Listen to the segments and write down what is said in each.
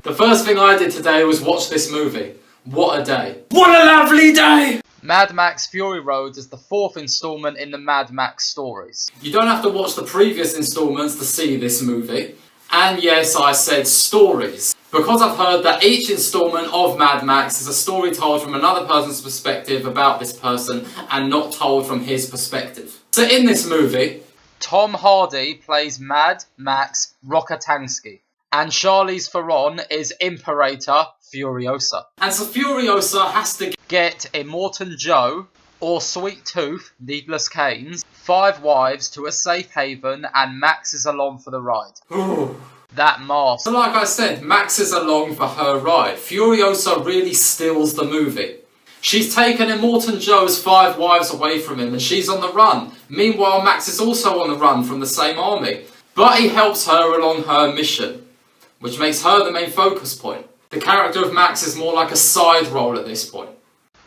The first thing I did today was watch this movie. What a day. What a lovely day! Mad Max Fury Road is the 4th instalment in the Mad Max stories. You don't have to watch the previous instalments to see this movie. And yes, I said stories. Because I've heard that each instalment of Mad Max is a story told from another person's perspective about this person and not told from his perspective. So in this movie, Tom Hardy plays Mad Max Rockatansky. And Charlize Theron is Imperator Furiosa. And so Furiosa has to get Immortan Joe, or Sweet Tooth, Needless Canes, 5 wives to a safe haven, and Max is along for the ride. Ooh. That mask. So like I said, Max is along for her ride. Furiosa really steals the movie. She's taken Immortan Joe's 5 wives away from him and she's on the run. Meanwhile, Max is also on the run from the same army. But he helps her along her mission, which makes her the main focus point. The character of Max is more like a side role at this point.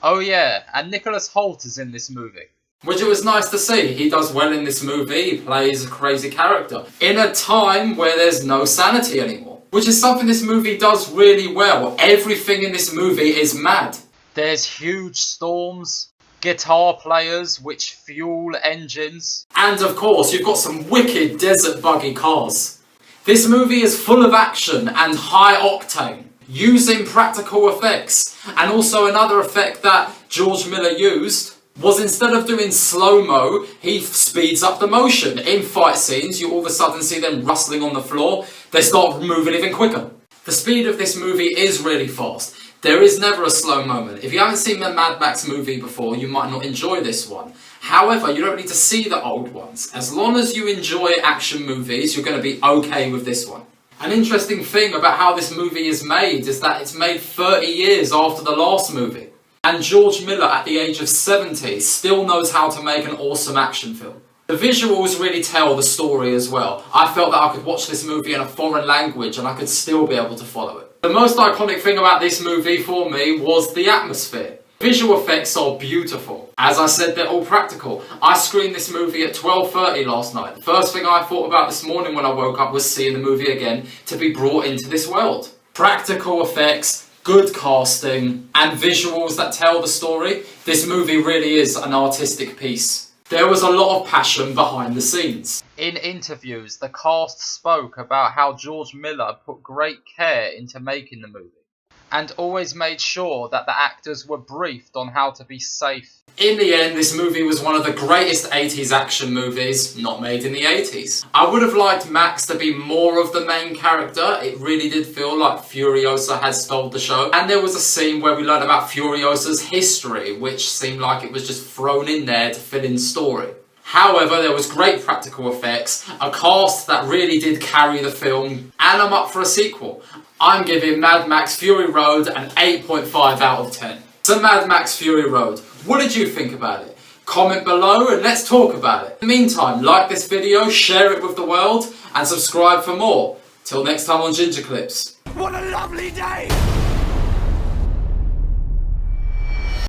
Oh yeah, and Nicholas Hoult is in this movie. Which it was nice to see. He does well in this movie. He plays a crazy character. In a time where there's no sanity anymore. Which is something this movie does really well. Everything in this movie is mad. There's huge storms, guitar players which fuel engines. And of course, you've got some wicked desert buggy cars. This movie is full of action and high octane, using practical effects. And also another effect that George Miller used was instead of doing slow-mo, he speeds up the motion. In fight scenes, you all of a sudden see them rustling on the floor. They start moving even quicker. The speed of this movie is really fast. There is never a slow moment. If you haven't seen the Mad Max movie before, you might not enjoy this one. However, you don't need to see the old ones. As long as you enjoy action movies, you're going to be okay with this one. An interesting thing about how this movie is made is that it's made 30 years after the last movie. And George Miller, at the age of 70, still knows how to make an awesome action film. The visuals really tell the story as well. I felt that I could watch this movie in a foreign language and I could still be able to follow it. The most iconic thing about this movie for me was the atmosphere. Visual effects are beautiful. As I said, they're all practical. I screened this movie at 12:30 last night. The first thing I thought about this morning when I woke up was seeing the movie again to be brought into this world. Practical effects, good casting, and visuals that tell the story. This movie really is an artistic piece. There was a lot of passion behind the scenes. In interviews, the cast spoke about how George Miller put great care into making the movie, and always made sure that the actors were briefed on how to be safe. In the end, this movie was one of the greatest 80s action movies not made in the 80s. I would have liked Max to be more of the main character. It really did feel like Furiosa had stole the show. And there was a scene where we learned about Furiosa's history, which seemed like it was just thrown in there to fill in story. However, there was great practical effects, a cast that really did carry the film, and I'm up for a sequel. I'm giving Mad Max Fury Road an 8.5 out of 10. So Mad Max Fury Road, what did you think about it? Comment below and let's talk about it. In the meantime, like this video, share it with the world, and subscribe for more. Till next time on GingerClips. What a lovely day!